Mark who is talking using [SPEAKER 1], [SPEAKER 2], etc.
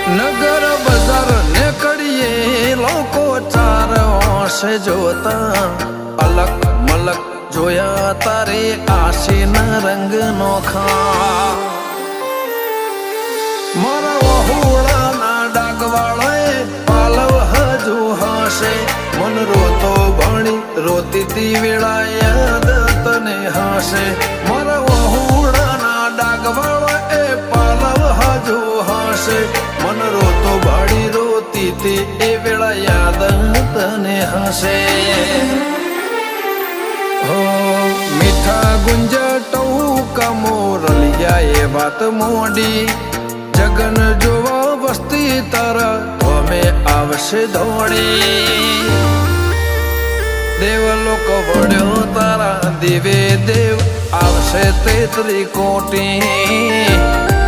[SPEAKER 1] નગર બજાર નીકળીએ લોકો ચાર ઓશે જોતા અલગ મલક જોયા તારે આશીના રંગ નોખા મારા વહુડાના ડાગવાળાએ પાલવ હજુ હશે મન રોતો ભણી રોતી તી વેળા યાદ તને હશે મારા વહુડાના ડાગવાળાએ પાલવ હજુ હશે મન રોતો ભાડી રોતી તી એ વેળા યાદ તને હશે હો મીઠા ગુંજટો કમોરલિયા એ વાત મોડી જગન જોવા વસ્તી તારા અમે આવશે દોડી દેવલોક વડ્યો તારા દિવે દેવ આવશે તેત્રી કોટી